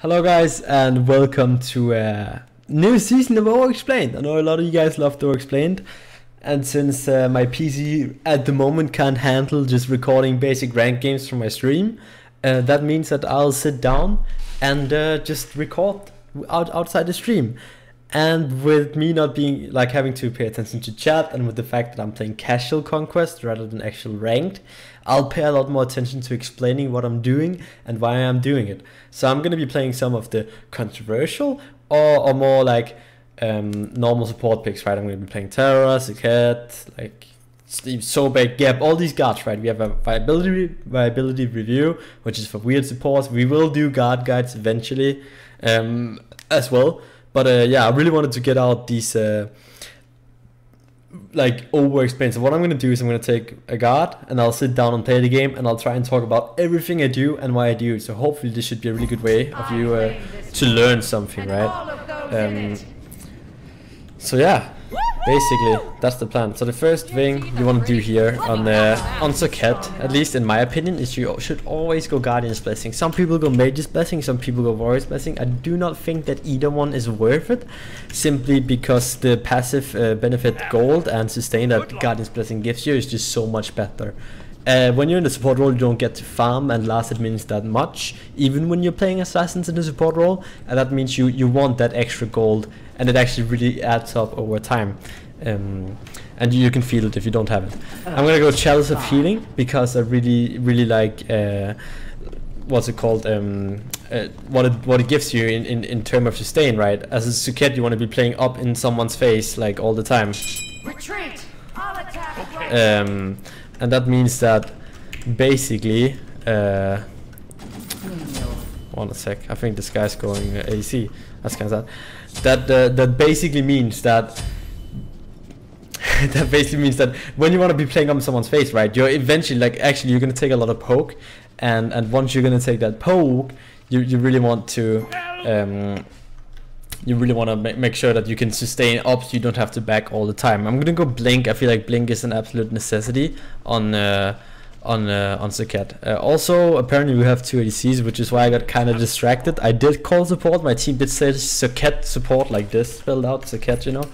Hello guys and welcome to a new season of Overexplained. I know a lot of you guys love Overexplained, and since my PC at the moment can't handle just recording basic ranked games from my stream, that means that I'll sit down and just record outside the stream. And with me not being like having to pay attention to chat, and with the fact that I'm playing casual conquest rather than actual ranked, I'll pay a lot more attention to explaining what I'm doing and why I'm doing it. So I'm going to be playing some of the controversial or more like normal support picks, right? I'm going to be playing Terra, Serqet, like Steve, Zowie, Gap, all these guards, right? We have a viability review, which is for weird supports. We will do guard guides eventually as well. But yeah, I really wanted to get out these like overexplained. So what I'm going to do is I'm going to take a guard and I'll sit down and play the game, and I'll try and talk about everything I do and why I do it. So hopefully this should be a really good way of you to learn something, right? So yeah, basically that's the plan. So the first thing you want to do here on Serqet, at least in my opinion, is you should always go Guardian's Blessing. Some people go Mage's Blessing, some people go Warrior's Blessing. I do not think that either one is worth it, simply because the passive benefit gold and sustain that Guardian's Blessing gives you is just so much better. When you're in the support role, you don't get to farm and last it means that much, even when you're playing assassins in the support role, and that means you want that extra gold, and it actually really adds up over time. And you can feel it if you don't have it. I'm gonna go Chalice of Healing because I really like what's it called, what it gives you in terms of sustain, right? As a Serqet, you want to be playing up in someone's face like all the time. Retreat! All attack! And that means that basically, one sec, I think this guy's going AC. That's kind of sad. That basically means that that when you want to be playing up in someone's face, right, you're eventually like you're gonna take a lot of poke, and once you're gonna take that poke, you really want to make sure that you can sustain up so you don't have to back all the time. I'm gonna go Blink. I feel like Blink is an absolute necessity on Serqet. Also, apparently we have 2 ADCs, which is why I got kind of distracted. I did call support. My team did say Serqet support like this, spelled out Serqet, you know.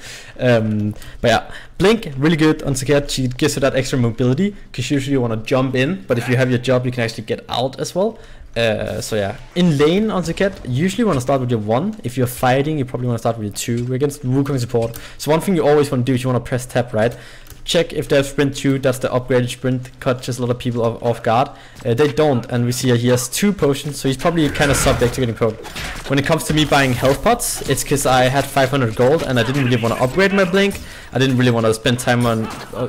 But yeah, Blink really good on Serqet. She gives you that extra mobility because usually you want to jump in, but if you have your job, you can actually get out as well. So yeah, in lane on Serqet, usually want to start with your 1. If you're fighting, you probably want to start with your 2. We're against Wukong support, so one thing you always want to do is you want to press tap, right? Check if they have sprint 2, that's the upgraded sprint, catches a lot of people off guard. They don't, and we see he has 2 potions, so he's probably kind of subject to getting poked. When it comes to me buying health pots, it's because I had 500 gold and I didn't really want to upgrade my Blink. I didn't really want to spend time on...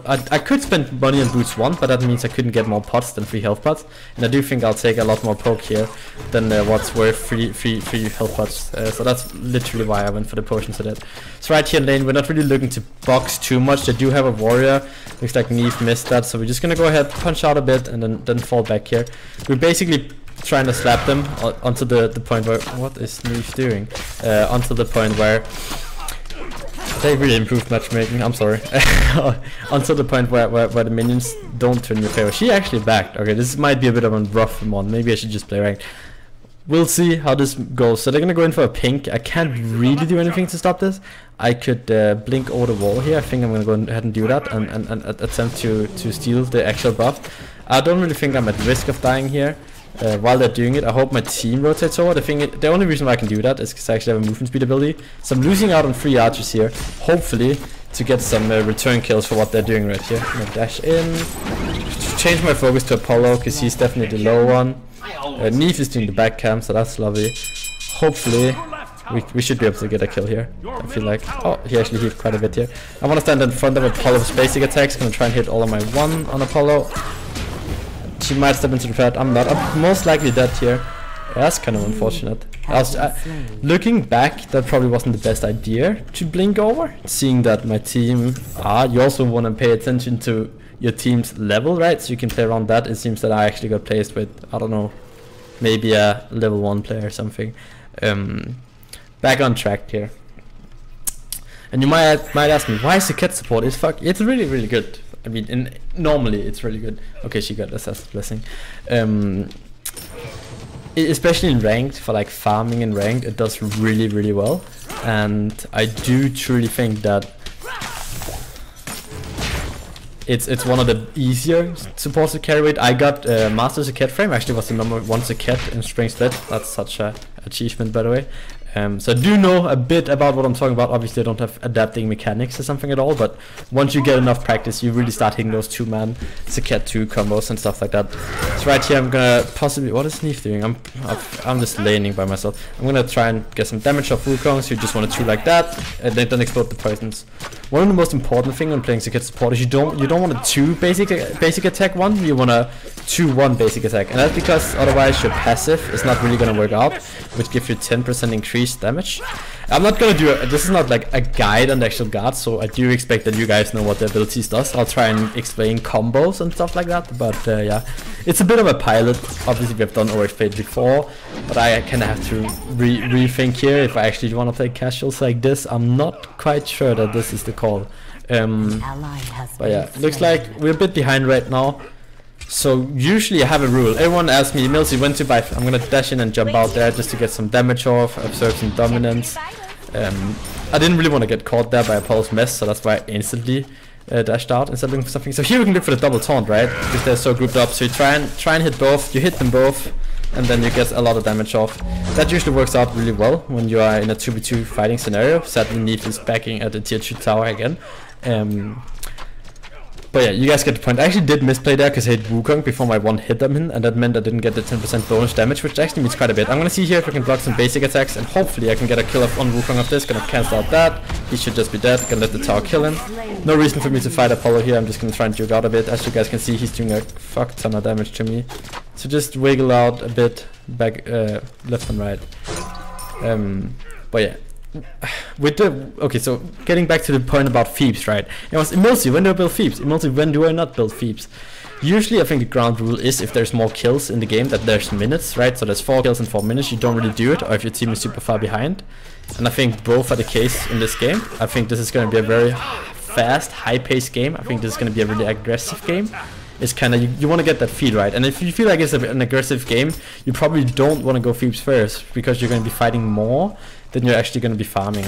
I could spend money on boots 1, but that means I couldn't get more pots than free health pots. And I do think I'll take a lot more poke here than what's worth free health pots. So that's literally why I went for the potions for that. So right here in lane, we're not really looking to box too much. They do have a warrior. Looks like Neve missed that, so we're just gonna go ahead, punch out a bit, and then fall back here. We're basically trying to slap them onto the point where... What is Neve doing? Onto the point where... They really improved matchmaking, I'm sorry. Until the point where the minions don't turn in your favor. She actually backed. Okay, this might be a bit of a rough one. Maybe I should just play ranked. We'll see how this goes. So they're gonna go in for a pink. I can't really do anything to stop this. I could blink over the wall here. I think I'm gonna go ahead and do that and attempt to steal the actual buff. I don't really think I'm at risk of dying here. While they're doing it, I hope my team rotates over. The only reason why I can do that is because I actually have a movement speed ability. So I'm losing out on 3 archers here, hopefully to get some return kills for what they're doing right here. I'm gonna dash in, change my focus to Apollo because he's definitely the low one. Neve is doing the back cam, so that's lovely. Hopefully we should be able to get a kill here. I feel like... Oh, he actually hit quite a bit here. I want to stand in front of Apollo's basic attacks. Gonna try and hit all of my 1 on Apollo. She might step into the threat. I'm not. I'm most likely dead here. That's kind of unfortunate. Looking back, that probably wasn't the best idea to blink over. Seeing that my team... you also want to pay attention to your team's level, right? So you can play around that. It seems that I actually got placed with, I don't know, maybe a level 1 player or something. Back on track here. And you might ask me, why is Serqet support? It's really good. I mean, normally it's really good. Okay, she got Assassin's Blessing. especially in ranked, for like farming in ranked, it does really, really well. And I do truly think that it's one of the easier supports to carry with. I got Master Serqet frame, actually was the #1 Serqet in Spring Split. That's such a achievement, by the way. So I do know a bit about what I'm talking about. Obviously I don't have adapting mechanics or something at all, but once you get enough practice, you really start hitting those 2-man Serqet 2 combos and stuff like that. So right here I'm gonna possibly, what is Neef doing? I'm just laning by myself. I'm gonna try and get some damage off Wukong, so you just want to 2 like that, and then don't explode the poisons. One of the most important thing when playing Serqet support is you don't want a 2 basic attack 1, you want a 2-1 basic attack, and that's because otherwise your passive is not really gonna work out, which gives you 10% increase damage. I'm not gonna do this is not like a guide on the actual guard, so I do expect that you guys know what the abilities does. I'll try and explain combos and stuff like that, but yeah, it's a bit of a pilot. Obviously we have done Overexplained before, but I kind of have to rethink here if I actually want to play casuals like this. I'm not quite sure that this is the call. But yeah, looks like we're a bit behind right now. So usually I have a rule. Everyone asks me, EmilZy, when to buy. I'm gonna dash in and jump out there just to get some damage off, observe some dominance. I didn't really want to get caught there by a pulse mess, so that's why I instantly dashed out instead of looking for something. So here we can look for the double taunt, right? Because they're so grouped up. So you try and hit both. You hit them both, and then you get a lot of damage off. That usually works out really well when you are in a 2v2 fighting scenario. Sadly, Neef is backing at the tier 2 tower again. But yeah, you guys get the point. I actually did misplay there because I hit Wukong before my 1 hit them in, and that meant I didn't get the 10% bonus damage, which actually means quite a bit. I'm gonna see here if I can block some basic attacks, and hopefully I can get a kill off on Wukong of this. Gonna cancel out that. He should just be dead. Gonna let the tower kill him. No reason for me to fight Apollo here. I'm just gonna try and juke out a bit. As you guys can see, he's doing a fuck ton of damage to me. So just wiggle out a bit, back, left and right. But yeah. With the okay, so getting back to the point about Phoebes, right? It was EmilZy, when do I build Phoebes? EmilZy, when do I not build Phoebes? Usually I think the ground rule is if there's more kills in the game that there's minutes, right? So there's 4 kills in 4 minutes, you don't really do it, or if your team is super far behind. And I think both are the case in this game. I think this is going to be a very fast, high-paced game. I think this is going to be a really aggressive game. It's kind of, you want to get that feel right, and if you feel like it's an aggressive game, you probably don't want to go Phoebes first, because you're going to be fighting more than you're actually going to be farming.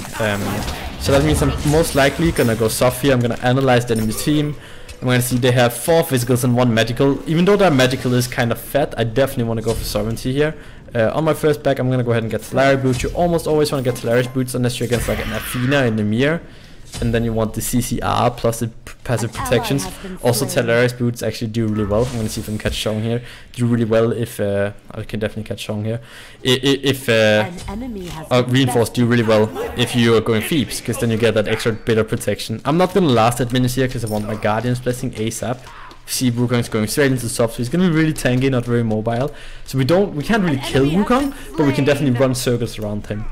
So that means I'm most likely going to go soft here. I'm going to analyze the enemy team. I'm going to see they have 4 physicals and 1 medical. Even though their medical is kind of fat, I definitely want to go for sovereignty here. On my first back, I'm going to go ahead and get Talari boots. You almost always want to get Talari's boots unless you're against like an Athena in the mirror. And then you want the CCR plus the passive protections. Also Talari's boots actually do really well. I'm gonna see if I can catch Shong here. Do really well if I can definitely catch Shong here. If reinforced do really well if you are going Phoebes, because then you get that extra bit of protection. I'm not gonna last that minutes here because I want my Guardian's Blessing ASAP. See Wukong's going straight into soft, so he's gonna be really tanky, not very mobile. So we can't really kill Wukong, but we can definitely run circles around him.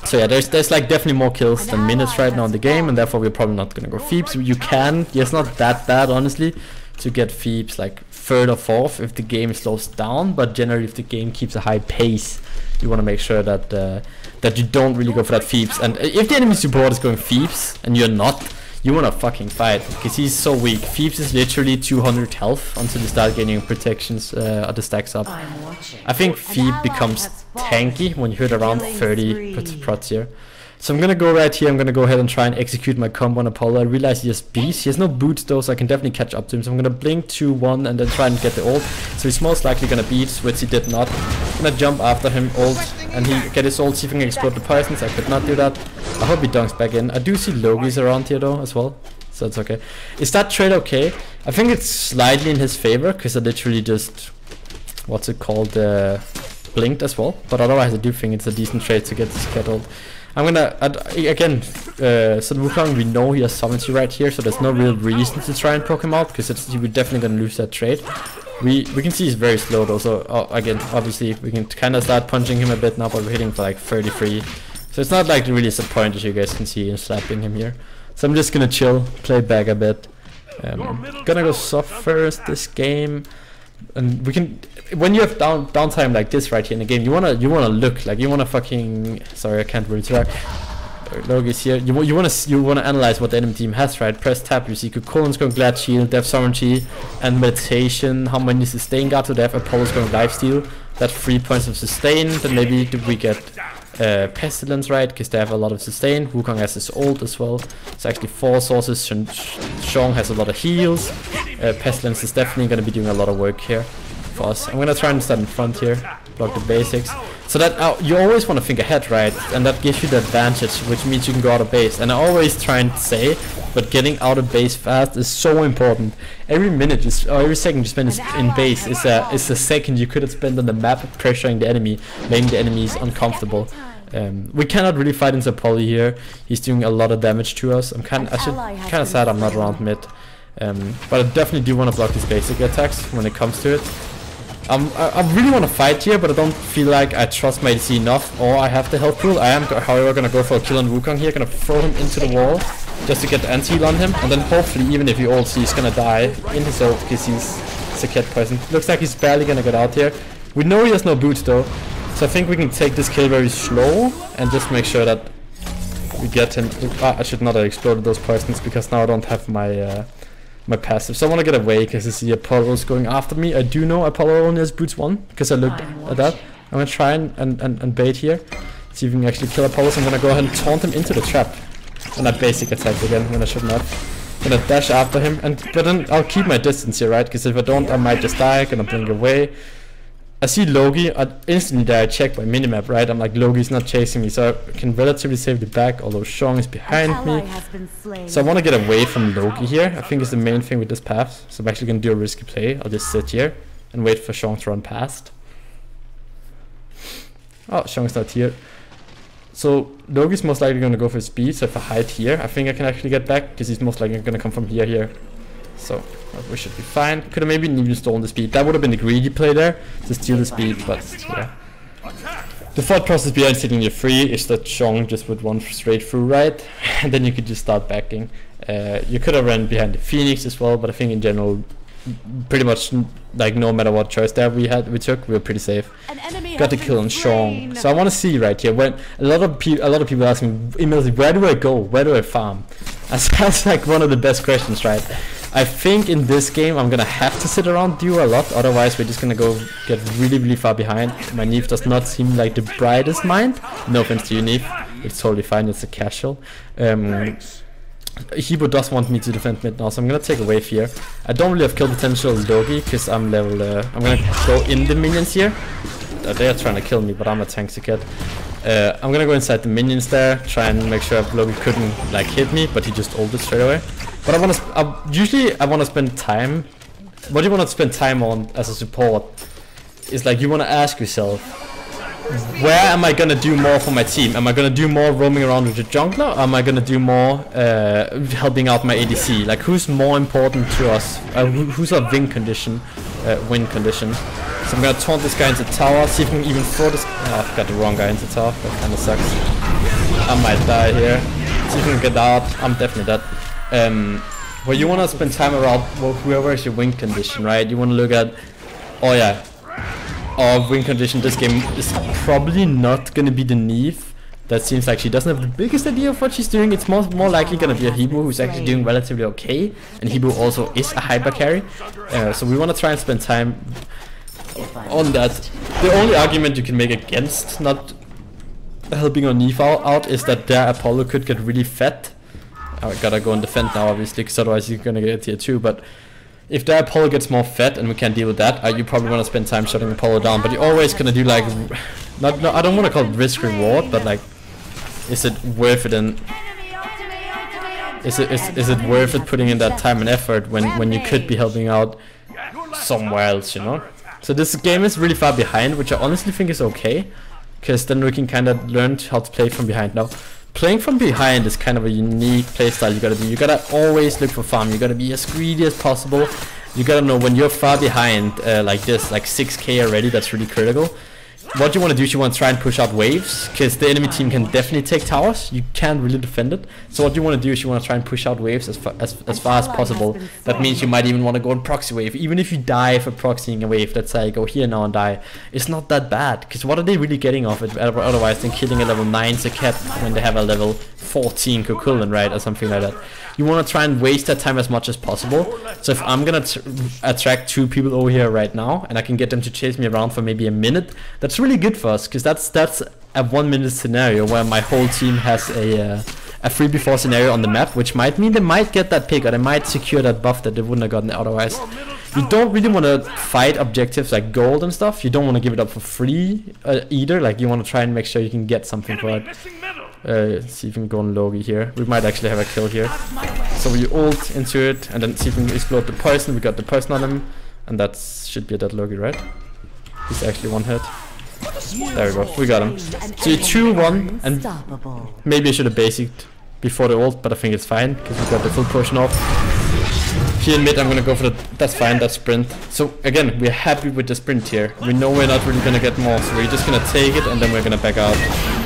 So yeah, there's like definitely more kills than minutes right now in the game, and therefore we're probably not gonna go Phoebes. You can, yeah, it's not that bad honestly to get Phoebes like 3rd or 4th if the game slows down, but generally if the game keeps a high pace, you want to make sure that that you don't really go for that Phoebes. And if the enemy support is going Phoebes and you're not, you want to fucking fight, because he's so weak. Phoebes is literally 200 health until you start gaining protections at the stacks up. I think Phoebe becomes tanky when you hit around 30 prots here. So I'm gonna go right here. I'm gonna go ahead and try and execute my combo on Apollo. I realize he has beats. He has no boots though, so I can definitely catch up to him. So I'm gonna blink 2-1 and then try and get the ult. So he's most likely gonna beat, which he did not. I'm gonna jump after him, ult, and he get his ult, see if he can explode the poisons. I could not do that. I hope he dunks back in. I do see Logi's around here though as well, so it's okay. Is that trade okay? I think it's slightly in his favor, because I literally just, what's it called, blinked as well. But otherwise I do think it's a decent trade to get this cat ult. I'm gonna, again, so Wukong, we know he has sovereignty right here, so there's no real reason to try and poke him out, because we're definitely gonna lose that trade. We can see he's very slow though, so again, obviously we can kind of start punching him a bit now, but we're hitting for like 33. So it's not like really a point, as you guys can see, in slapping him here. So I'm just gonna chill, play back a bit. Gonna go soft first this game. And we can, when you have downtime like this right here in the game, you wanna look like you wanna fucking, sorry I can't really try. Logi's here. You wanna analyze what the enemy team has, right? Press tab. You see Kukul's going Glad Shield, they have Sovereignty and Meditation. How many sustain guard do they have? Apollo's going Lifesteal. That's 3 points of sustain. Then maybe do we get Pestilence, right? Because they have a lot of sustain. Wukong has his ult as well. It's actually 4 sources. Xiong has a lot of heals. Pestilence is definitely going to be doing a lot of work here for us. I'm going to try and stand in front here, block the basics. So that you always want to think ahead, right? And that gives you the advantage, which means you can go out of base. And I always try and say, but getting out of base fast is so important. Every minute or every second you spend in base is a second you could have spent on the map pressuring the enemy, making the enemies uncomfortable. We cannot really fight into Polly here. He's doing a lot of damage to us. I'm kind of sad I'm not around mid. But I definitely do want to block these basic attacks when it comes to it. I really want to fight here, but I don't feel like I trust my EmilZy enough, or I have the health pool. I am, however, going to go for a kill on Wukong here. Going to throw him into the wall just to get the anti-heal on him, and then hopefully, even if he ults, he's going to die in his ult because he's Serqet poison. Looks like he's barely going to get out here. We know he has no boots though, so I think we can take this kill very slow and just make sure that we get him. I should not have exploded those poisons because now I don't have my my passive. So I want to get away because I see Apollo's going after me. I do know Apollo only has boots 1 because I looked at that. I'm going to try and bait here. See if we can actually kill Apollo. So I'm going to go ahead and taunt him into the trap. And I basic attack again when I should not. I'm going to dash after him. But then I'll keep my distance here, right? Because if I don't, I might just die. I'm going to blink away. I see Logi. Instantly there I check my minimap, right? I'm like, Logi's not chasing me, so I can relatively safely back, although Xiong is behind me. So I want to get away from Logi here. I think is the main thing with this path. So I'm actually going to do a risky play. I'll just sit here and wait for Xiong to run past. Oh, Xiong's not here. So Logi's most likely going to go for speed, so if I hide here, I think I can actually get back, because he's most likely going to come from here. So we should be fine. Could have maybe even stolen the speed. That would have been the greedy play there, to steal the speed, but yeah. The thought process behind sitting your free is that Xiong just would run straight through, right? And then you could just start backing. You could have run behind the Phoenix as well, but I think in general, pretty much like no matter what choice there we took, we were pretty safe. Got the kill on Xiong. So I want to see right here, when a lot of people ask me, EmilZy, where do I go? Where do I farm? That's like one of the best questions, right? I think in this game I'm gonna have to sit around duo a lot, otherwise we're just gonna go get really far behind. My Neve does not seem like the brightest mind. No offense to you, Neve. It's totally fine, it's a casual. Hebo does want me to defend mid now, so I'm gonna take a wave here. I don't really have kill potential Logi because I'm level. I'm gonna go in the minions here. They are trying to kill me, but I'm a tank Serqet. I'm gonna go inside the minions there, try and make sure Logi couldn't like hit me, but he just ulted straight away. But usually I wanna spend time. What you wanna spend time on as a support is like you wanna ask yourself, where am I gonna do more for my team? Am I gonna do more roaming around with the jungler, or am I gonna do more helping out my ADC? Like who's more important to us? Who's our win condition? So I'm gonna taunt this guy into tower, see if I can even throw this. Oh, I've got the wrong guy into tower. That kinda sucks. I might die here. See if I can get out. I'm definitely dead. Well, you wanna spend time around whoever is your win condition, right? You wanna look at, oh yeah, our win condition this game is probably not gonna be the Neve. That seems like she doesn't have the biggest idea of what she's doing. It's more likely gonna be a Hebo who's actually doing relatively okay, and Hebo also is a hyper carry. So we wanna try and spend time on that. The only argument you can make against not helping our Neve out is that their Apollo could get really fat. I gotta go and defend now, obviously, because otherwise you're gonna get tier 2. But if the Apollo gets more fat and we can't deal with that, you probably want to spend time shutting Apollo down. But you're always gonna do like, I don't want to call it risk reward, but like, is it worth it? And is it worth it putting in that time and effort when you could be helping out somewhere else, you know? So this game is really far behind, which I honestly think is okay, because then we can kind of learn how to play from behind now. Playing from behind is kind of a unique playstyle you gotta do. You gotta always look for farm. You gotta be as greedy as possible. You gotta know when you're far behind, like this, like 6k already, that's really critical. what you want to do is you want to try and push out waves, because the enemy team can definitely take towers. You can't really defend it. So what you want to do is you want to try and push out waves as far as possible. That means you might even want to go and proxy wave. Even if you die for proxying a wave, let's say I go here now and die, it's not that bad, because what are they really getting off it otherwise than killing a level 9 Serqet when they have a level 14 Kukulin, right, or something like that. You want to try and waste that time as much as possible. So if I'm gonna attract 2 people over here right now and I can get them to chase me around for maybe a minute, that's really good for us, because that's a 1 minute scenario where my whole team has a 3v4 scenario on the map, which might mean they might get that pick or they might secure that buff that they wouldn't have gotten otherwise. You don't really want to fight objectives like gold and stuff. You don't want to give it up for free either. Like, you want to try and make sure you can get something for it. See if we can go on Logi here. We might actually have a kill here. So we ult into it and then see if we can explode the poison. We got the poison on him, and that should be a dead Logi, right? He's actually 1 hit. There we go, we got him. So you 2-1, and maybe I should have basicked before the ult, but I think it's fine because we got the full potion off. Here in mid, I'm gonna go for the. That's fine, that's sprint. So again, we're happy with the sprint here. We know we're not really gonna get more, so we're just gonna take it and then we're gonna back out.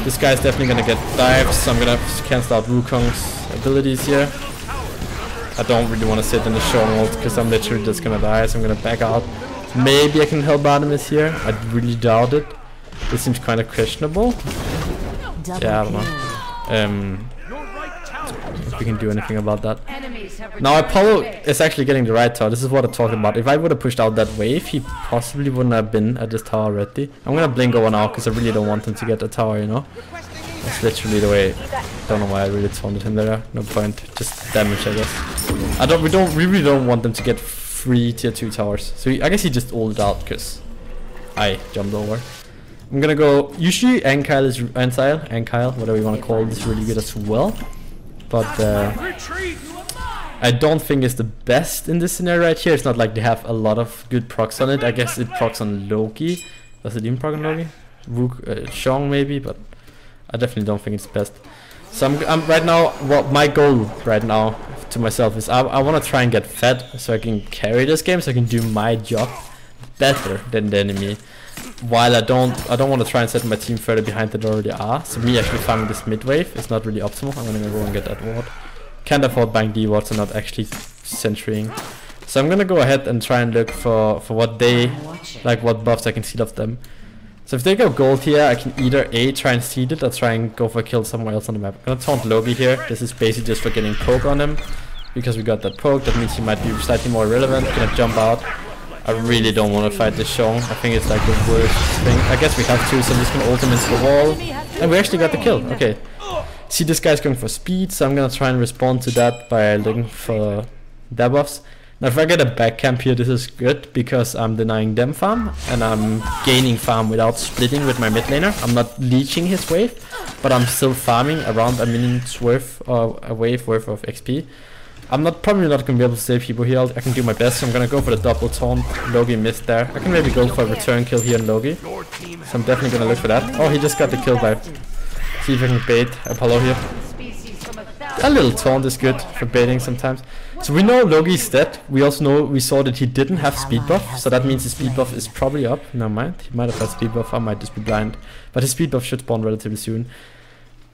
This guy's definitely gonna get dives, so I'm gonna cancel out Wukong's abilities here. I don't really want to sit in the show ult because I'm literally just gonna die, so I'm gonna back out. Maybe I can help Artemis here. I really doubt it. This seems kind of questionable. Yeah, I don't know. If we can do anything about that. Now Apollo is actually getting the right tower. This is what I talked about. If I would have pushed out that wave, he possibly wouldn't have been at this tower already. I'm gonna blink over now because I really don't want him to get the tower, you know. That's literally the way. Don't know why I really taunted him there. No point. Just damage, I guess. We really don't want them to get 3 tier 2 towers. So I guess he just ulted out because I jumped over. I'm gonna go. Usually Ankyle is Ankyle, whatever you want to call it, is really good as well. But I don't think it's the best in this scenario right here. It's not like they have a lot of good procs on it. I guess it procs on Loki. Does it even proc on Loki? Shong maybe, but I definitely don't think it's best. So I'm right now. What my goal right now to myself is I want to try and get fed so I can carry this game, so I can do my job better than the enemy. While I don't want to try and set my team further behind than they already are. So me actually farming this mid wave is not really optimal. I'm gonna go and get that ward. Can't afford buying D wards and not actually centering. So I'm gonna go ahead and try and look for what they like, what buffs I can steal off them. So if they go gold here, I can either A, try and steal it, or try and go for a kill somewhere else on the map. I'm gonna taunt Logi here. This is basically just for getting poke on him. Because we got that poke, that means he might be slightly more relevant. Gonna jump out. I really don't want to fight this Shong. I think it's like the worst thing. I guess we have to, so I'm just gonna ult him into the wall. And we actually got the kill. Okay. See, this guy's going for speed, so I'm gonna try and respond to that by looking for debuffs. Now if I get a back camp here, this is good because I'm denying them farm and I'm gaining farm without splitting with my mid laner. I'm not leeching his wave, but I'm still farming around a minute's worth or a wave worth of XP. I'm probably not gonna be able to save people here. I can do my best, so I'm gonna go for the double taunt. Logi missed there. I can maybe go for a return kill here on Logi. So I'm definitely gonna look for that. Oh, he just got the kill by. See if I can bait Apollo here. A little taunt is good for baiting sometimes. So we know Logi's dead. We also know we saw that he didn't have speed buff, so that means his speed buff is probably up. Never mind, he might have had speed buff. I might just be blind, but his speed buff should spawn relatively soon.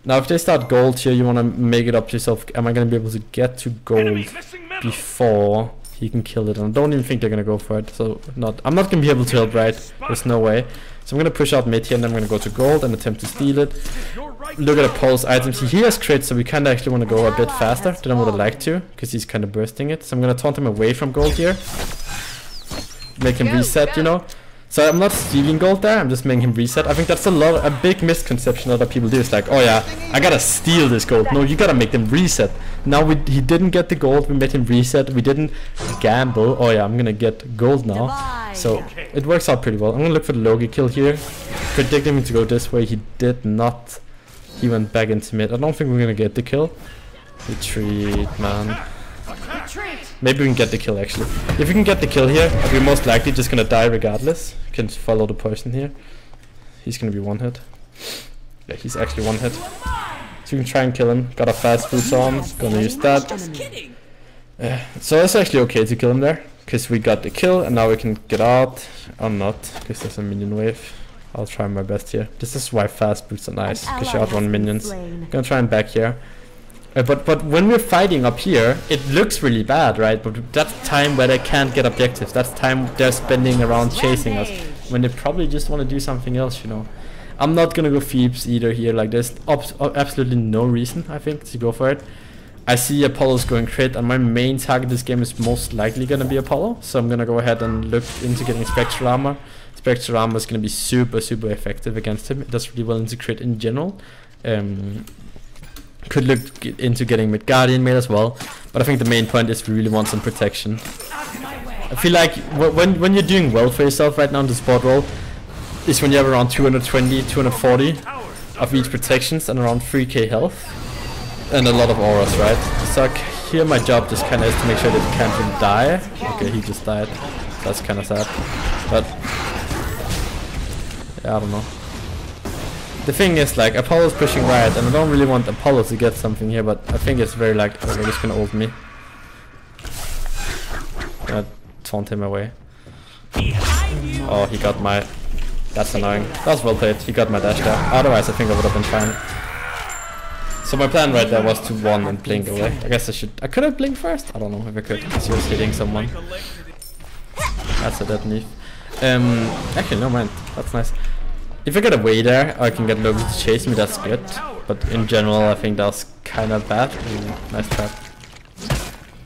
Now if they start gold here, you want to make it up to yourself. Am I going to be able to get to gold before he can kill it? And I don't even think they're going to go for it. So I'm not going to be able to help, right? There's no way. So I'm going to push out mid here and then I'm going to go to gold and attempt to steal it. Look at the pulse items. He has crits, so we kind of actually want to go a bit faster than I would have liked to, because he's kind of bursting it. So I'm going to taunt him away from gold here. Make him reset, you know. So I'm not stealing gold there, I'm just making him reset. I think that's a big misconception that people do. It's like, oh yeah, I gotta steal this gold. No, you gotta make them reset. Now he didn't get the gold, we made him reset. We didn't gamble. Oh yeah, I'm gonna get gold now. So it works out pretty well. I'm gonna look for the Logi kill here. Predicting him to go this way, he did not. He went back into mid. I don't think we're gonna get the kill. Retreat, man. Maybe we can get the kill actually. If we can get the kill here, we're most likely just gonna die regardless. Can follow the person here. He's gonna be 1 hit. Yeah, he's actually 1 hit. So we can try and kill him. Got a fast boots on. Gonna use that. So it's actually okay to kill him there, because we got the kill and now we can get out. Or not, because there's a minion wave. I'll try my best here. This is why fast boots are nice, because you outrun minions. Gonna try and back here. But when we're fighting up here, it looks really bad, right? But that's time where they can't get objectives. That's time they're spending around chasing us, when they probably just want to do something else, you know. I'm not gonna go Phoebes either here. Like, there's absolutely no reason, I think, to go for it. I see Apollo's going crit, and my main target this game is most likely gonna be Apollo. So I'm gonna go ahead and look into getting Spectral Armor. Spectral Armor is gonna be super effective against him. It does really well into crit in general. Could look into getting mid Guardian made as well, but I think the main point is we really want some protection. I feel like when you're doing well for yourself right now in the support role is when you have around 220, 240 of each protections and around 3k health and a lot of auras, right? So here my job just kind of is to make sure that he can't really die. Okay, he just died. That's kind of sad, but yeah, I don't know. The thing is, like, Apollo's pushing right, and I don't really want Apollo to get something here, but I think it's very like, oh, they're just gonna ult me. Gonna taunt him away. Oh, he got my... That's annoying. That was well played. He got my dash there. Otherwise, I think I would have been fine. So my plan right there was to one and blink away. I guess I could have blinked first? I don't know if I could, because he was hitting someone. That's a dead knee. Actually, no mind. That's nice. If I get away there, I can get Loki to chase me, that's good. But in general, I think that's kind of bad. Ooh, nice trap.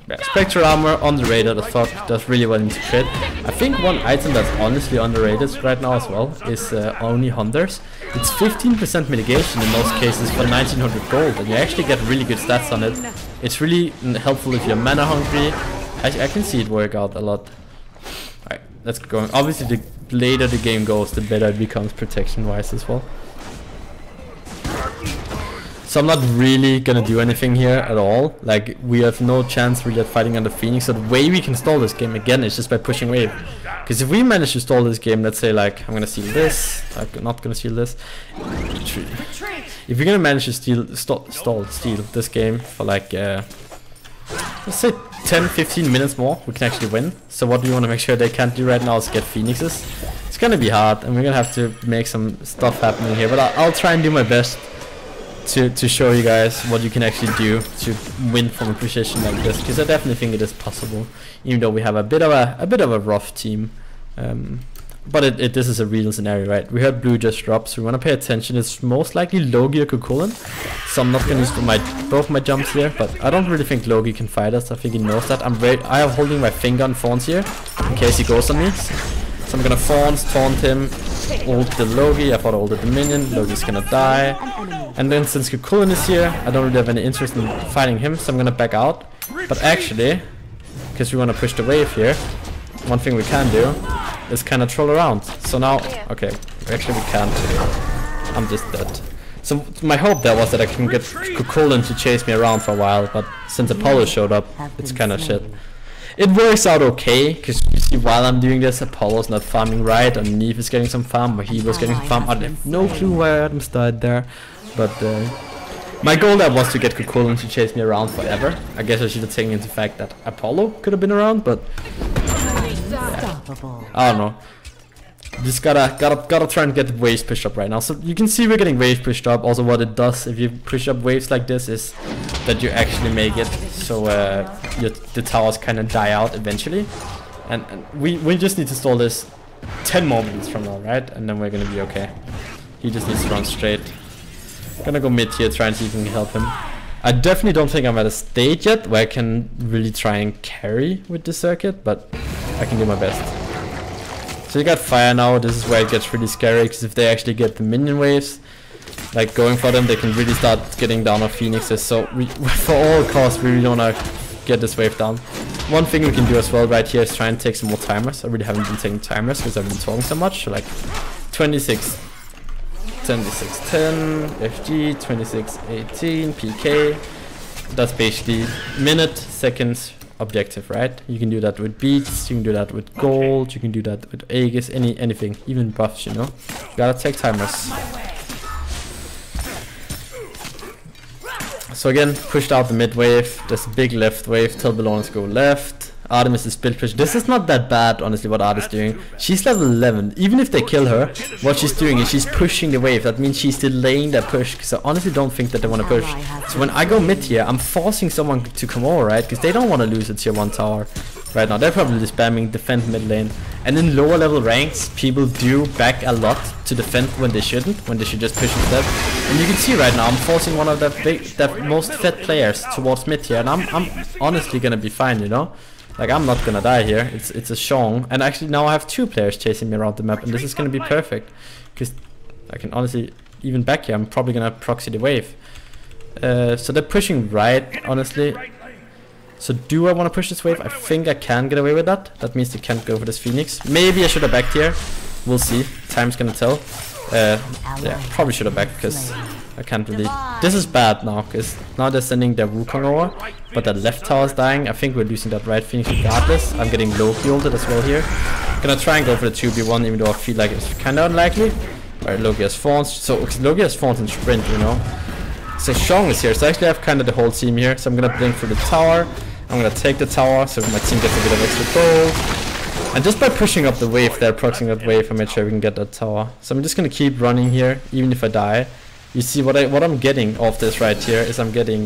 Yeah, Spectral Armor, underrated as fuck, does really well into crit. I think one item that's honestly underrated right now as well is Only Hunters. It's 15% mitigation in most cases for 1900 gold, and you actually get really good stats on it. It's really helpful if you're mana hungry. I can see it work out a lot. Alright, let's go. Obviously, the later the game goes, the better it becomes protection-wise as well. So I'm not really gonna do anything here at all. Like, we have no chance really at fighting under Phoenix. So the way we can stall this game again is just by pushing wave. Because if we manage to stall this game, let's say like, I'm gonna steal this, I'm not gonna steal this. If you're gonna manage to steal this game for like, let's say 10-15 minutes more, we can actually win. So what we want to make sure they can't do right now is get Phoenixes. It's gonna be hard, and we're gonna have to make some stuff happening here, but I'll try and do my best to show you guys what you can actually do to win from a position like this, because I definitely think it is possible, even though we have a bit of a rough team. But this is a real scenario, right? We heard blue just drop, so we want to pay attention. It's most likely Logi or Kukulin, so I'm not going to use both my jumps here, but I don't really think Logi can fight us. I think he knows that. I am holding my finger on Fawns here, in case he goes on me. So I'm going to Fawns, taunt him, ult the Logi. I thought I ulted the minion, Logi's going to die. And then since Kukulin is here, I don't really have any interest in fighting him, so I'm going to back out. But actually, because we want to push the wave here, one thing we can do is kind of troll around. So now, okay, actually we can't. I'm just dead. So my hope there was that I can get Kukulin to chase me around for a while, but since Apollo showed up, it's kind of shit. It works out okay, because you see while I'm doing this, Apollo's not farming right, and Neve is getting some farm, or he was getting some farm. I have no clue why Adams died there, but my goal there was to get Kukulin to chase me around forever. I guess I should have taken into fact that Apollo could have been around, but yeah, I don't know. Just gotta try and get waves pushed up right now. So you can see we're getting wave pushed up. Also, what it does if you push up waves like this is that you actually make it so the towers kind of die out eventually. And we just need to stall this 10 more minutes from now, right? And then we're gonna be okay. He just needs to run straight. Gonna go mid here, try and see if we can help him. I definitely don't think I'm at a stage yet where I can really try and carry with the Serqet, but I can do my best. So you got fire now. This is where it gets really scary, because if they actually get the minion waves, like going for them, they can really start getting down on Phoenixes. So for all costs, we really want to get this wave down. One thing we can do as well right here is try and take some more timers. I really haven't been taking timers because I've been talking so much. So like 26, 26, 10, FG, 26, 18, PK. That's basically minute, seconds, objective, right? You can do that with beats, you can do that with gold, you can do that with Aegis, anything, even buffs, you know? You gotta take timers. So again, pushed out the mid wave, there's a big left wave, tell Belongs go left. Artemis is split push. This is not that bad, honestly, what Art is doing. She's level 11. Even if they kill her, what she's doing is she's pushing the wave. That means she's delaying that push. Because I honestly don't think that they want to push. So when I go mid here, I'm forcing someone to come over, right? Because they don't want to lose a tier 1 tower right now. They're probably spamming defend mid lane. And in lower level ranks, people do back a lot to defend when they shouldn't. When they should just push instead. And you can see right now, I'm forcing one of the most fed players towards mid here. And I'm honestly gonna be fine, you know? Like, I'm not gonna die here. It's a Shong. And actually now I have 2 players chasing me around the map, and this is gonna be perfect. Because I can honestly, even back here, I'm probably gonna proxy the wave. So they're pushing right, honestly. So do I want to push this wave? I think I can get away with that. That means they can't go for this Phoenix. Maybe I should have backed here. We'll see. Time's gonna tell. Yeah, probably should have backed because I can't really... This is bad now, because now they're sending their Wukong over, but the left tower is dying. I think we're losing that right Phoenix regardless. I'm getting Loki ulted as well here. Gonna try and go for the 2v1, even though I feel like it's kind of unlikely. Alright, Loki has Fawns. So Loki has Fawns and Sprint, you know. So Shong is here, so actually I have kind of the whole team here. So I'm gonna blink for the tower. I'm gonna take the tower, so my team gets a bit of extra gold. And just by pushing up the wave, they're proxying that wave, I made sure we can get that tower. So I'm just gonna keep running here, even if I die. You see what I'm getting off this right here is I'm getting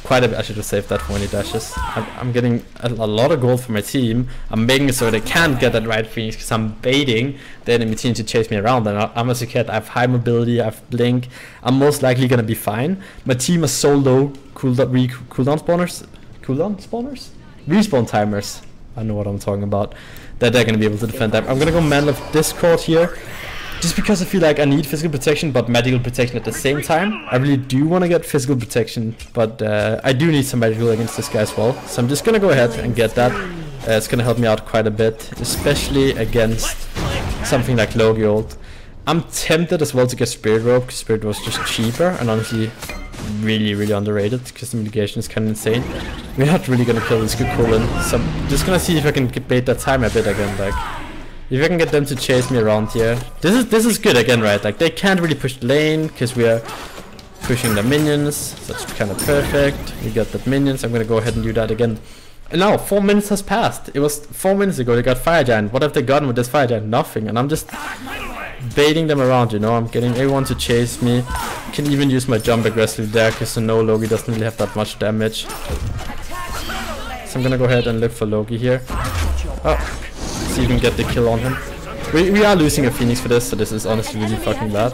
quite a bit. I should have saved that for when he dashes. I'm getting a lot of gold for my team. I'm making it so they can't get that right Phoenix because I'm baiting the enemy team to chase me around. And I'm a Serqet. I have high mobility. I have blink. I'm most likely gonna be fine. My team is so low cooldown spawners. Respawn timers. I know what I'm talking about. That they're gonna be able to defend that. I'm gonna go Man of Discord here. Just because I feel like I need physical protection but magical protection at the same time. I really do want to get physical protection, but I do need some magical against this guy as well. So I'm just going to go ahead and get that. It's going to help me out quite a bit, especially against something like Logi ult. I'm tempted as well to get Spirit Rope, because Spirit Rope is just cheaper and honestly really underrated because the mitigation is kind of insane. We're not really going to kill this Kukulin, so I'm just going to see if I can bait that time a bit again. Like, if I can get them to chase me around here. This is good again, right? Like, they can't really push the lane because we are pushing the minions. So that's kind of perfect. We got the minions. I'm gonna go ahead and do that again. And now 4 minutes has passed. It was 4 minutes ago they got Fire Giant. What have they gotten with this Fire Giant? Nothing. And I'm just baiting them around, you know. I'm getting everyone to chase me. Can even use my jump aggressively there because no, Loki doesn't really have that much damage. So I'm gonna go ahead and look for Loki here. Oh. See if we can get the kill on him. We are losing a Phoenix for this, so this is honestly really fucking bad.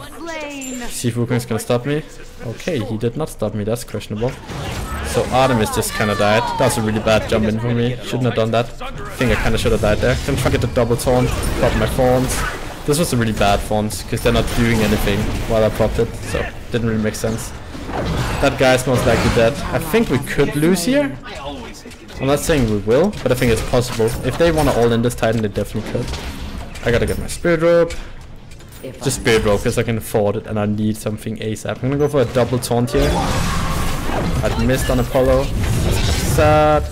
See if Wukong's gonna stop me. Okay, he did not stop me, that's questionable. So Artemis just kinda died. That was a really bad jump in for me. Shouldn't have done that. I think I kinda should have died there. Gonna try to get the double taunt, pop my Fawns. This was a really bad Fawns, because they're not doing anything while I popped it, so didn't really make sense. That guy's most likely dead. I think we could lose here. I'm not saying we will, but I think it's possible. If they want to all in this Titan, they definitely could. I gotta get my Spirit Rope. Just Spirit Rope, because I can afford it and I need something ASAP. I'm gonna go for a double taunt here. I missed on Apollo. That's sad.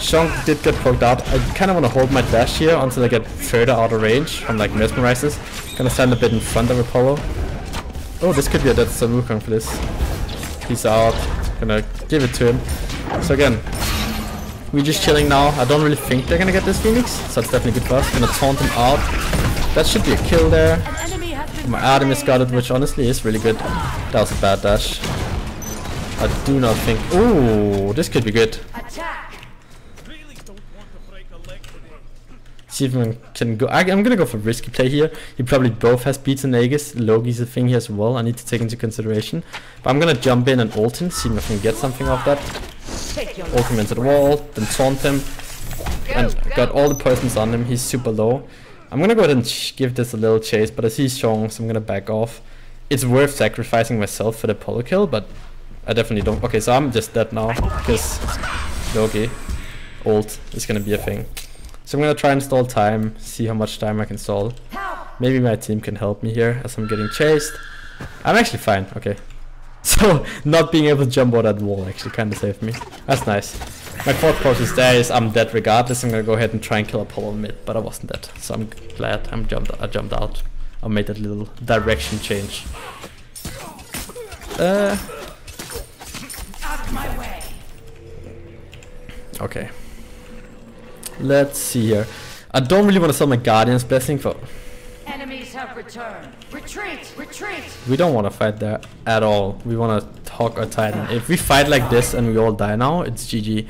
Shong did get poked out. I kind of want to hold my dash here until I get further out of range from like mesmerizes. Gonna stand a bit in front of Apollo. Oh, this could be a dead Wukong for this. He's out. Gonna give it to him. So again, we're just chilling now. I don't really think they're gonna get this Phoenix, so it's definitely good for us. Gonna taunt him out. That should be a kill there. My Artemis got it, which honestly is really good. That was a bad dash. I do not think... Ooh, this could be good. See if we can go... I'm gonna go for risky play here. He probably both has beats and Aegis. Logi's a thing here as well. I need to take into consideration. But I'm gonna jump in and ult him, see if I can get something off that. Ult him into the wall, then taunt him, and got all the poisons on him. He's super low. I'm gonna go ahead and give this a little chase, but I see Shong, so I'm gonna back off. It's worth sacrificing myself for the Apollo kill, but I definitely don't. Okay, so I'm just dead now because Loki ult is gonna be a thing. So I'm gonna try and stall time, see how much time I can stall. Maybe my team can help me here as I'm getting chased. I'm actually fine. Okay. So, not being able to jump over that wall actually kind of saved me. That's nice. My thought process there is I'm dead regardless. I'm gonna go ahead and try and kill Apollo mid, but I wasn't dead. So I'm glad I jumped out. I made that little direction change. Okay. Let's see here. I don't really want to sell my Guardian's Blessing for... Enemies have returned. Retreat! Retreat! We don't want to fight there at all. We want to hog our Titan. If we fight like this and we all die now, it's GG.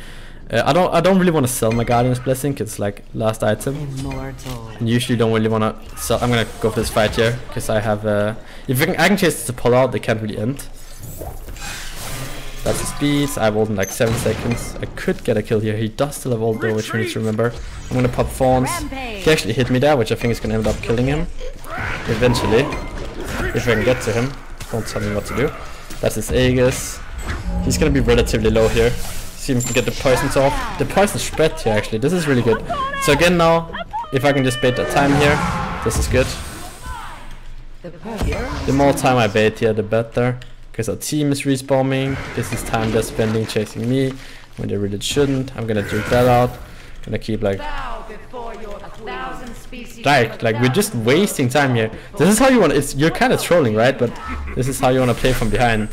I don't really want to sell my Guardian's Blessing. It's like last item. And usually don't really want to sell. I'm gonna go for this fight here because I have. If I can chase this to pull out, they can't really end. That's the speeds. I have ult in like 7 seconds. I could get a kill here. He does still have ult though, which we need to remember. I'm gonna pop Fawns. He actually hit me there, which I think is gonna end up killing him eventually. If I can get to him. Don't tell me what to do. That's his Aegis. He's gonna be relatively low here. See if we can get the poisons off. The poison spread here actually. This is really good. So again now, if I can just bait the time here, this is good. The more time I bait here, the better. Because our team is respawning. This is time they're spending chasing me when they really shouldn't. I'm gonna juke that out. Gonna keep like we're just wasting time here. This is how you want. You're kind of trolling, right? But this is how you want to play from behind.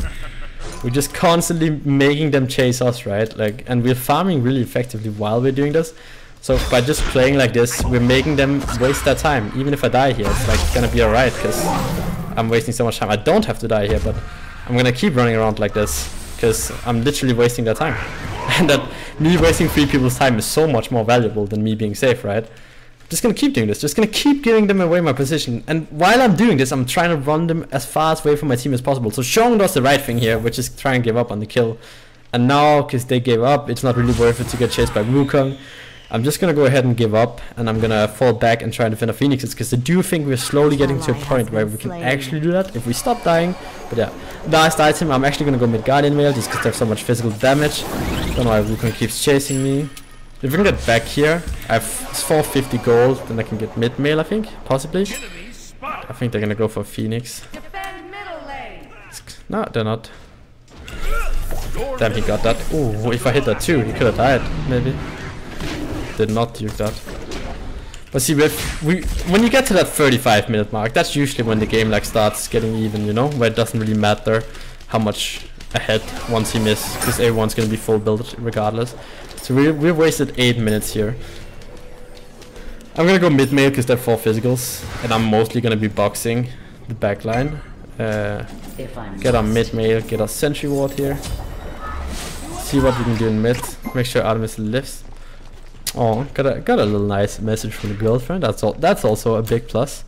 We're just constantly making them chase us, right? Like, and we're farming really effectively while we're doing this. So by just playing like this, we're making them waste their time. Even if I die here, it's like gonna be alright because I'm wasting so much time. I don't have to die here, but I'm gonna keep running around like this because I'm literally wasting their time. And that me wasting 3 people's time is so much more valuable than me being safe, right? Just gonna keep doing this, just gonna keep giving them away my position. And while I'm doing this, I'm trying to run them as far away from my team as possible. So Xiong does the right thing here, which is try and give up on the kill. And now, because they gave up, it's not really worth it to get chased by Wukong. I'm just gonna go ahead and give up, and I'm gonna fall back and try and defend the Phoenixes, because I do think we're slowly getting to a point where we can actually do that if we stop dying. But yeah, last item, I'm actually gonna go mid Guardian Mail just because they have so much physical damage. Don't know why Wukong keeps chasing me. If we can get back here, I have 450 gold, then I can get mid mail, I think, possibly. I think they're gonna go for Phoenix. No, they're not. Damn, he got that. Oh, if I hit that too, he could have died, maybe. Did not duke that. But see, when you get to that 35-minute mark, that's usually when the game like starts getting even, you know, where it doesn't really matter how much ahead once he misses, because everyone's gonna be full build regardless. So we've wasted 8 minutes here. I'm gonna go mid mail because they're 4 physicals, and I'm mostly gonna be boxing the back line. Get our mid mail, get our sentry ward here. See what we can do in mid. Make sure Artemis lives. Oh, got a little nice message from the girlfriend. That's all. That's also a big plus.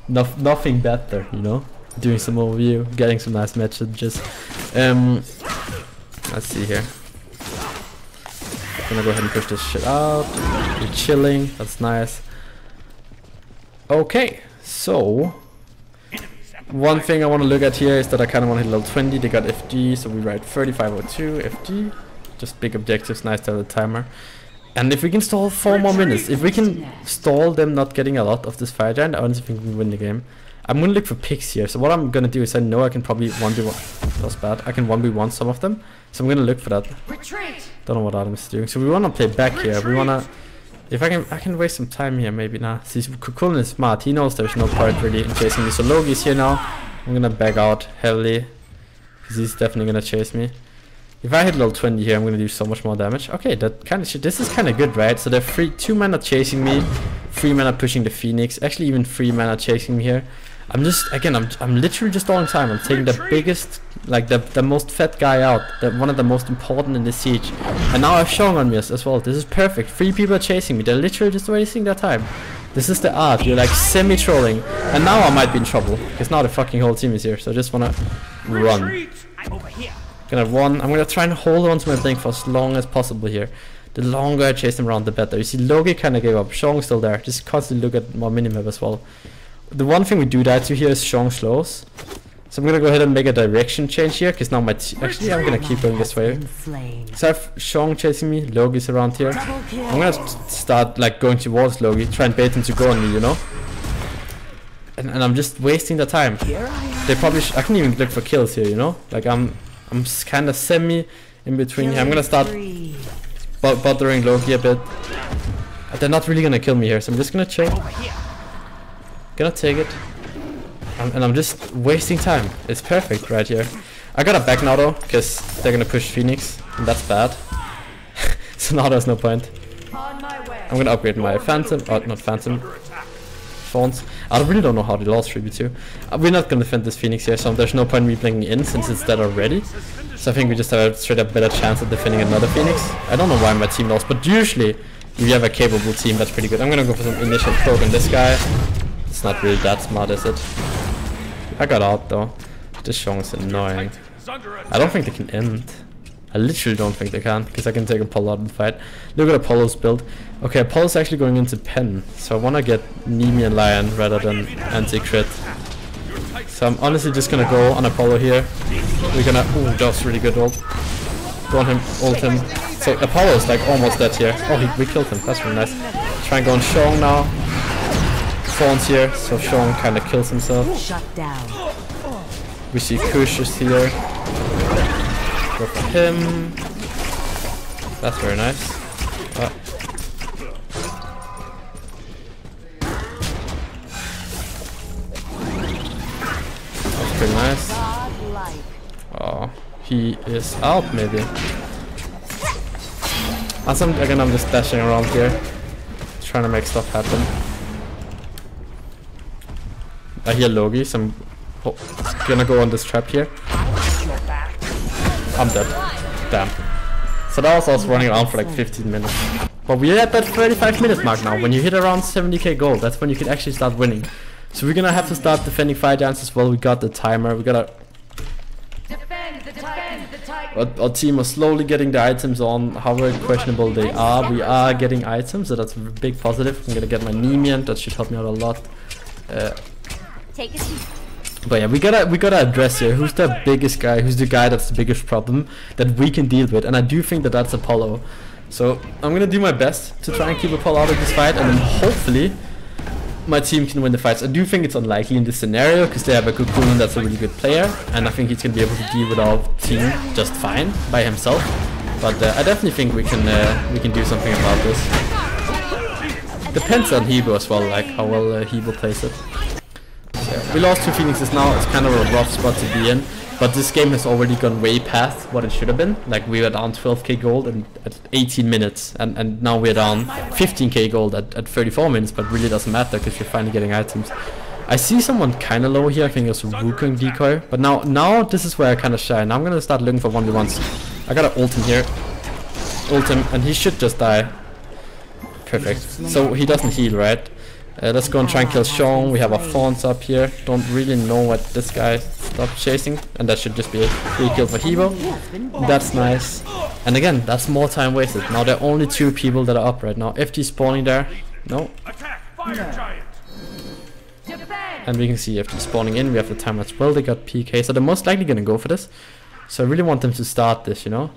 Nothing better, you know. Doing some overview, getting some nice messages. Let's see here. Gonna go ahead and push this shit out. We're chilling. That's nice. Okay, so one thing I want to look at here is that I kind of want to hit level 20. They got FG, so we ride 3502 FG. Just big objectives. Nice to have the timer. And if we can stall 4 more minutes, if we can stall them not getting a lot of this fire giant, I honestly think we can win the game. I'm gonna look for picks here. So what I'm gonna do is I know I can probably 1v1. That's bad. I can 1v1 some of them. So I'm gonna look for that. Don't know what Adam is doing. So we wanna play back here. We wanna. If I can waste some time here, maybe. Nah. See, Kukulin is smart. He knows there's no point really in chasing me. So Logi's here now. I'm gonna back out heavily because he's definitely gonna chase me. If I hit level 20 here, I'm gonna do so much more damage. Okay, that kind of shit. This is kind of good, right? So they're 2 mana chasing me, 3 mana pushing the Phoenix. Actually, even 3 mana chasing me here. I'm just again, I'm literally just all in time. I'm taking the biggest, like the most fat guy out, one of the most important in the siege. And now I've Xiong on me as well. This is perfect. 3 people are chasing me. They're literally just wasting their time. This is the art. You're like semi-trolling. And now I might be in trouble because now the fucking whole team is here. So I just wanna run. I'm gonna try and hold on to my blink for as long as possible here. The longer I chase them around, the better. You see, Logi kind of gave up. Xiong's still there. Just constantly look at more minimap as well. The one thing we do die to here is Xiong slows. So I'm gonna go ahead and make a direction change here, because now my actually I'm gonna keep going this way. So I have Xiong chasing me, Logi's around here. I'm gonna start like going towards Logi, try and bait him to go on me, you know. And I'm just wasting the time. They probably I can even look for kills here, you know. Like I'm kind of semi in between here. I'm gonna start bothering Logi a bit. They're not really gonna kill me here, so I'm just gonna chill. Gonna take it. And I'm just wasting time. It's perfect right here. I gotta back now though, because they're gonna push Phoenix, and that's bad. So now there's no point. I'm gonna upgrade my Phantom, not Phantom, Thorns. I really don't know how they lost 3v2. We're not gonna defend this Phoenix here, so there's no point in me blinking in since it's dead already. So I think we just have a straight up better chance of defending another Phoenix. I don't know why my team lost, but usually if you have a capable team, that's pretty good. I'm gonna go for some initial poke on this guy. It's not really that smart, is it? I got out though. This Shong is annoying. I don't think they can end. I literally don't think they can, because I can take Apollo out of the fight. Look at Apollo's build. Okay, Apollo's actually going into pen, so I want to get Nemi and Lion rather than anti-crit. So I'm honestly just gonna go on Apollo here. We're gonna, ooh, that was really good ult. Go on him, ult him. So Apollo's like almost dead here. Oh, we killed him, that's really nice. Try and go on Shong now. Thorns here, so Shong kind of kills himself. Shut down. We see Kush is here. Go for him. That's very nice. That's pretty nice. Oh, he is out maybe. Again, I'm just dashing around here, trying to make stuff happen. I hear Logi, so I'm gonna go on this trap here. I'm dead. Damn. So that was us running around for like 15 minutes. But we're at that 35-minute mark now. When you hit around 70k gold, that's when you can actually start winning. So we're gonna have to start defending fire giants as well. We got the timer. We gotta. Our team is slowly getting the items on. However questionable they are, we are getting items, so that's a big positive. I'm gonna get my Nemian. That should help me out a lot. Take a seat. But yeah, we gotta address here who's the biggest guy, who's the guy that's the biggest problem that we can deal with, and I do think that that's Apollo. So I'm gonna do my best to try and keep Apollo out of this fight, and then hopefully my team can win the fights. I do think it's unlikely in this scenario because they have a Cocoon that's a really good player, and I think he's gonna be able to deal with our team just fine by himself. But I definitely think we can do something about this. Depends on Hebo as well, like how well Hebo plays it. We lost 2 Phoenixes now. It's kind of a rough spot to be in, but this game has already gone way past what it should have been. Like we were down 12k gold at 18 minutes, and now we're down 15k gold at 34 minutes, but really doesn't matter because you're finally getting items. I see someone kind of low here. I think it's a Wukong decoy, but now this is where I kind of shine. Now I'm gonna start looking for 1v1s. I gotta ult him here, ult him, and he should just die. Perfect. So he doesn't heal, right? Let's go and try and kill Shong. We have our Thorns up here. Don't really know what this guy stopped chasing, and that should just be a free kill for Hebo. That's nice. And again, that's more time wasted. Now there are only 2 people that are up right now. FG spawning there. No. And we can see FG spawning in. We have the time as well. They got PK, so they're most likely gonna go for this. So I really want them to start this, you know.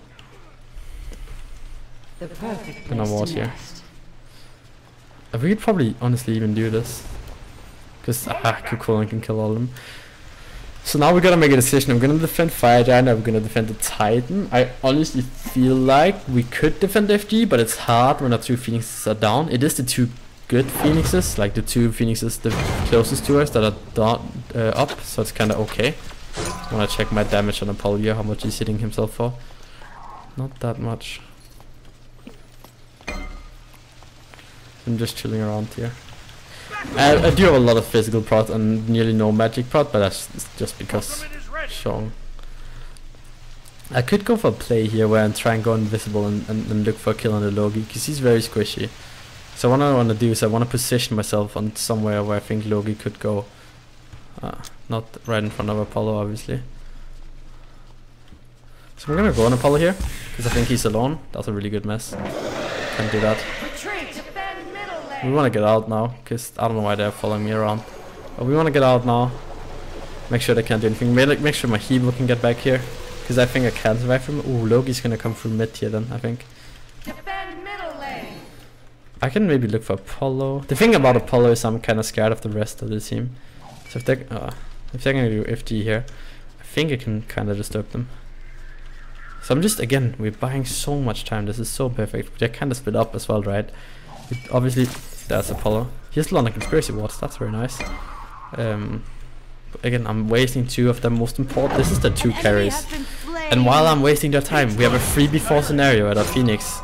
Gonna ward here. We could probably honestly even do this, because Kukulon can kill all of them. So now we gotta make a decision. I'm gonna defend Fire Giant, I'm gonna defend the Titan. I honestly feel like we could defend FG, but it's hard when our 2 Phoenixes are down. It is the 2 good Phoenixes, like the 2 Phoenixes the closest to us that are down, up, so it's kinda okay. I wanna check my damage on Apollo, how much he's hitting himself for. Not that much. I'm just chilling around here. I do have a lot of physical prot and nearly no magic prot, but that's just because Shong. I could go for a play here where I try and go invisible and look for a kill on the Logi, because he's very squishy. So what I want to do is I want to position myself on somewhere where I think Logi could go. Not right in front of Apollo, obviously. So we're gonna go on Apollo here, because I think he's alone. That's a really good mess. Can't do that. We want to get out now, because I don't know why they're following me around. But we want to get out now. Make sure they can't do anything. Make sure my Hebo can get back here, because I think I can survive from. Ooh, Logi's gonna come through mid here then, I think. I can maybe look for Apollo. The thing about Apollo is I'm kind of scared of the rest of the team. So if they're gonna do FG here, I think I can kind of disturb them. So I'm just, again, we're buying so much time. This is so perfect. They're kind of split up as well, right? Obviously, there's Apollo. He has a lot of conspiracy wards. That's very nice. Again, I'm wasting 2 of them. Most important, this is the 2 carries. And while I'm wasting their time, we have a 3v4 scenario at our Phoenix.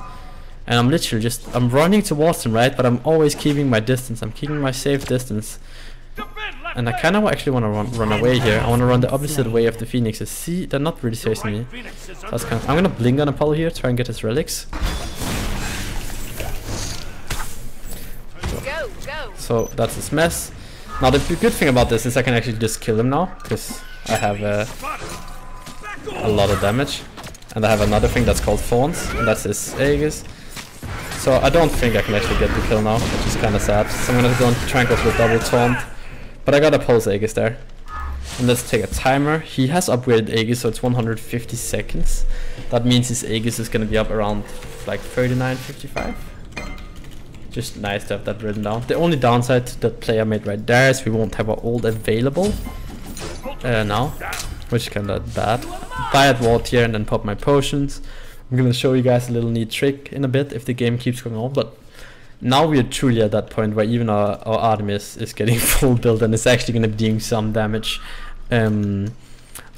And I'm literally just, I'm running towards him, right? But I'm always keeping my distance. I'm keeping my safe distance. And I kind of actually want to run away here. I want to run the opposite way of the Phoenixes. See, they're not really chasing me. That's kind of, I'm going to blink on Apollo here, try and get his relics. So that's his mess. Now the good thing about this is I can actually just kill him now, because I have a lot of damage. And I have another thing that's called Thorns, and that's his Aegis. So I don't think I can actually get the kill now, which is kind of sad. So I'm gonna go and try and go for the double taunt. But I got a pulse Aegis there. And let's take a timer. He has upgraded Aegis, so it's 150 seconds. That means his Aegis is gonna be up around like 39-55. Just nice to have that written down. The only downside to that play I made right there is we won't have our ult available now, which is kind of bad. Buy at ward here and then pop my potions. I'm gonna show you guys a little neat trick in a bit if the game keeps going on, but now we are truly at that point where even our Artemis is getting full build and it's actually gonna be doing some damage. So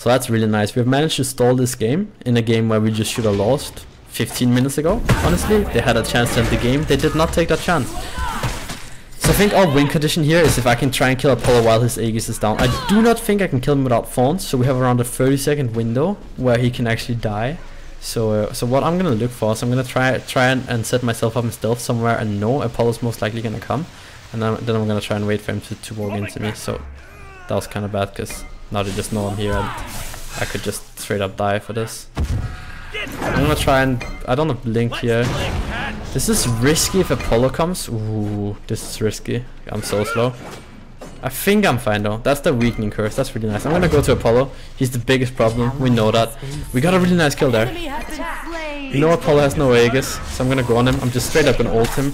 that's really nice. We've managed to stall this game in a game where we just should have lost 15 minutes ago. Honestly, they had a chance to end the game. They did not take that chance. So I think our win condition here is if I can try and kill Apollo while his Aegis is down. I do not think I can kill him without Thorns, so we have around a 30-second window where he can actually die. So what I'm gonna look for is I'm gonna try and set myself up in stealth somewhere and know Apollo's most likely gonna come, and then I'm gonna try and wait for him to walk into me. So that was kind of bad because now they just know I'm here and I could just straight up die for this. I'm gonna try and I don't have blink here. This is risky if Apollo comes. Ooh, this is risky. I'm so slow. I think I'm fine though. That's the weakening curse. That's really nice. I'm gonna go to Apollo. He's the biggest problem. We know that. We got a really nice kill there. You know Apollo has no Aegis, so I'm gonna go on him. I'm just straight up gonna ult him.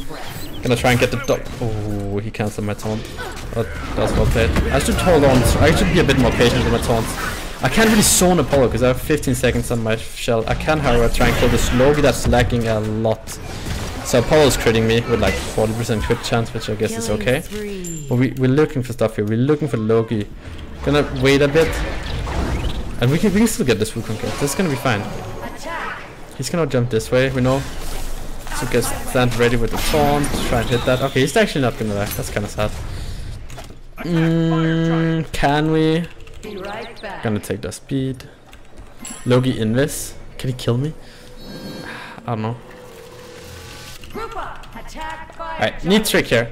Gonna try and get the dot. Oh, he cancelled my taunt. Oh, that's well played. I should hold on. I should be a bit more patient with my taunts. I can't really zone Apollo because I have 15 seconds on my shell. I can, however, try and kill this Logi that's lacking a lot. So Apollo's critting me with like 40% crit chance, which I guess is okay. But we're looking for stuff here. We're looking for Logi. Gonna wait a bit. And we can still get this full conquer. This is gonna be fine. He's gonna jump this way, we know. So get stand ready with the taunt. Try and hit that. Okay, he's actually not gonna die. That's kinda sad. Can we? Gonna take the speed. Logi invis. Can he kill me? I don't know. Alright, neat trick here.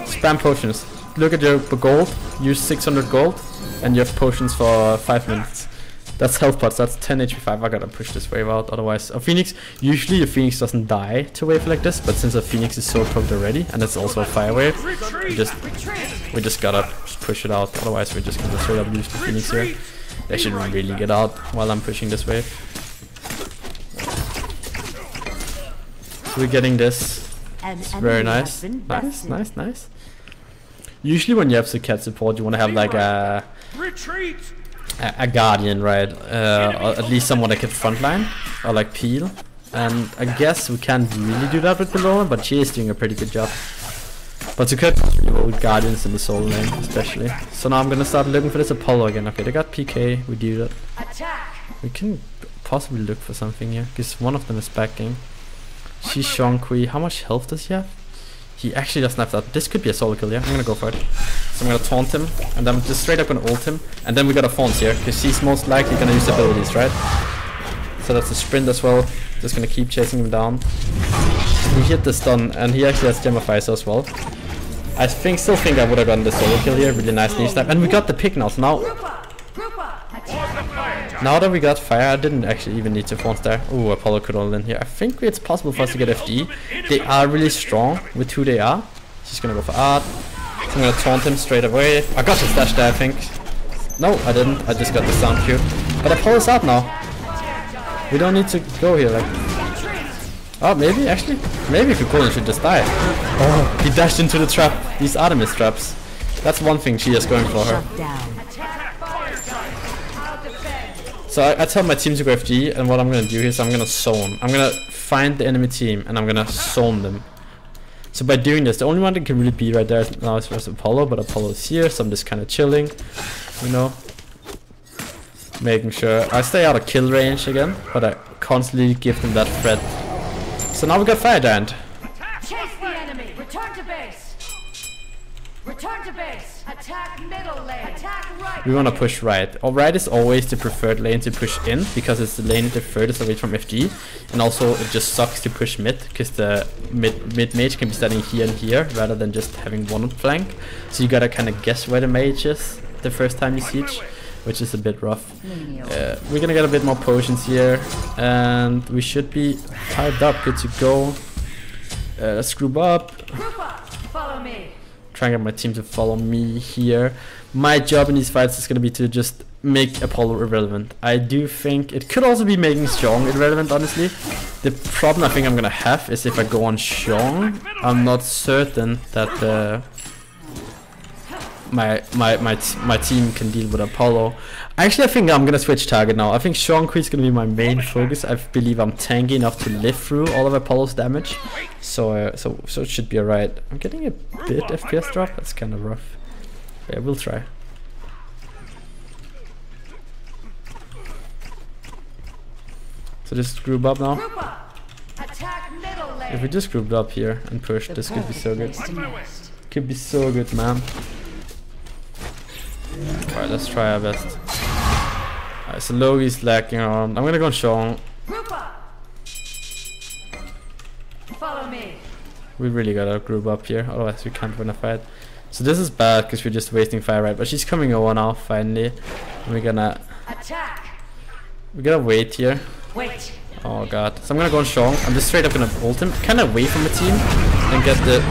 Spam potions. Look at your gold. Use 600 gold. And you have potions for 5 minutes. That's health pots. That's 10 HP 5. I gotta push this wave out. Otherwise, a Phoenix. Usually a Phoenix doesn't die to a wave like this. But since a Phoenix is so cooked already. And it's also a fire wave. We just gotta push it out. Otherwise, we're just gonna straight up lose the Phoenix here. They should really get out while I'm pushing this wave. So we're getting this. It's very nice. Nice. Usually when you have Serqet support, you want to have like a guardian, right? Or at least someone that can frontline or like peel. And I guess we can't really do that with Below, but she is doing a pretty good job. But Serqet with guardians in the soul lane, especially. So now I'm gonna start looking for this Apollo again. Okay, they got PK. We do that. We can possibly look for something here because one of them is backing. She's Shankui. How much health does he have? He actually doesn't have that. This could be a solo kill, yeah. I'm gonna go for it. So I'm gonna taunt him, and then I'm just straight up gonna ult him. And then we got a Fawns here, because he's most likely gonna use abilities, right? So that's a sprint as well. Just gonna keep chasing him down. We hit the stun, and he actually has Gemmifies as well. I still think I would have gotten the solo kill here. Really nice knee snap. And we got the pick now, so now that we got fire, I didn't actually even need to Fawns there. Ooh, Apollo could hold in here. I think it's possible for us to get FD. They are really strong with who they are. She's gonna go for art. So I'm gonna taunt him straight away. I got the dash there, I think. No, I didn't. I just got the sound cue. But Apollo's out now. We don't need to go here, like. Oh, maybe, actually. Maybe if you pull, you should just die. Oh, he dashed into the trap. These Artemis traps. That's one thing she is going for her. So I tell my team to go FG, and what I'm gonna do is I'm gonna zone. I'm gonna find the enemy team, and I'm gonna zone them. So by doing this, the only one that can really be right there now is versus Apollo, but Apollo is here, so I'm just kind of chilling, you know, making sure I stay out of kill range again, but I constantly give them that threat So now we got Fire Giant. Chase the enemy. Return to base. Return to base. Attack middle lane. Attack right. We want to push right. Or right is always the preferred lane to push in because it's the lane the furthest away from FG, and also it just sucks to push mid because the mid mage can be standing here and here rather than just having one flank. So you gotta kind of guess where the mage is the first time you siege, which is a bit rough. We're gonna get a bit more potions here, and we should be tied up, good to go. Let's group up. Group up. Follow me. Try and get my team to follow me here. My job in these fights is gonna be to just make Apollo irrelevant. I do think it could also be making Xiong irrelevant, honestly. The problem I think I'm gonna have is if I go on Xiong, I'm not certain that my team can deal with Apollo. Actually, I think I'm gonna switch target now. I think Xiong is gonna be my main focus. I believe I'm tanky enough to live through all of Apollo's damage, so it should be alright. I'm getting a bit FPS drop. That's kind of rough. Yeah, we'll try. So just group up now. Group up. Attack middle lane. If we just grouped up here and pushed, this could be so good. Could be so good, man. Alright, let's try our best. Alright, so Logi's lacking around. I'm gonna go on Xiong. Group up. Follow me. We really gotta group up here, otherwise we can't win a fight. So this is bad because we're just wasting fire, right? But she's coming over now, finally. And we're gonna attack. We gotta wait here. Wait. Oh god. So I'm gonna go on Xiong. I'm just straight up gonna ult him, kinda away from the team, and get the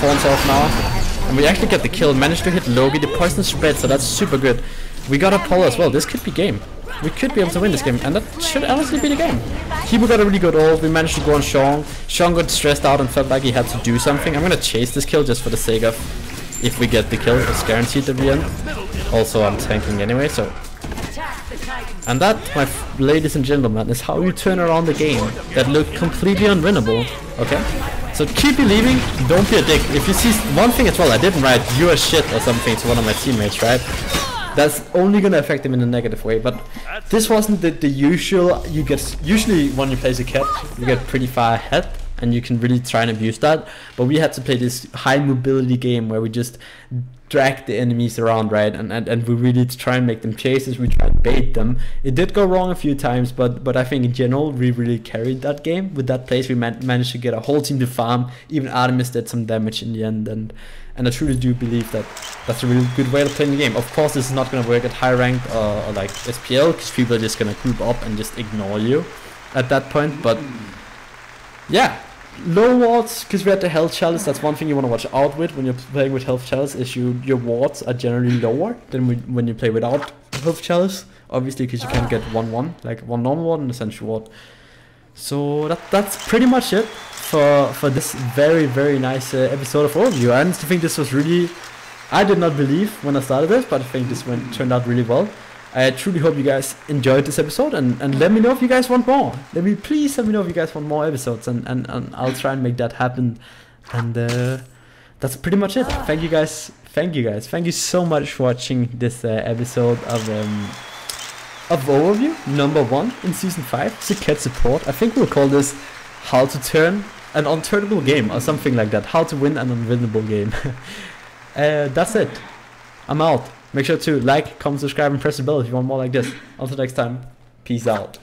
thorns off now. And we actually get the kill, managed to hit Logi, the poison spread, so that's super good. We got Apollo as well, this could be game. We could be able to win this game, and that should honestly be the game. Kibo got a really good ult, we managed to go on Xiong. Xiong got stressed out and felt like he had to do something. I'm gonna chase this kill just for the sake of, if we get the kill, it's guaranteed at the end. Also, I'm tanking anyway, so... And that, my ladies and gentlemen, is how you turn around the game that looked completely unwinnable, okay? So keep believing, don't be a dick. If you see one thing as well, I didn't write "you're shit" or something to one of my teammates, right? That's only gonna affect them in a negative way. But this wasn't the usual. You get usually when you play Serqet, you get pretty far ahead, and you can really try and abuse that. But we had to play this high mobility game where we just drag the enemies around, right? And we really try and make them chases, we try and bait them. It did go wrong a few times, but I think in general we really carried that game. With that place we managed to get a whole team to farm. Even Artemis did some damage in the end, and I truly do believe that that's a really good way of playing the game. Of course this is not going to work at high ranked or like SPL, because people are just going to group up and just ignore you at that point. But yeah, low wards, because we're at the health chalice. That's one thing you want to watch out with when you're playing with health chalice, is your wards are generally lower than when you play without health chalice, obviously, because you can get 1-1, like one normal ward and essential ward. So that's pretty much it for this very nice episode of Overview. I honestly think this was really, I did not believe when I started this, but I think this turned out really well. I truly hope you guys enjoyed this episode, and let me know if you guys want more. Please let me know if you guys want more episodes, and I'll try and make that happen. And that's pretty much it. Thank you guys. Thank you so much for watching this episode of Overview number 1 in season 5. Serqet support. I think we'll call this "How to Turn an Unturnable Game" or something like that. How to win an unwinnable game. That's it. I'm out. Make sure to like, comment, subscribe, and press the bell if you want more like this. Until next time, peace out.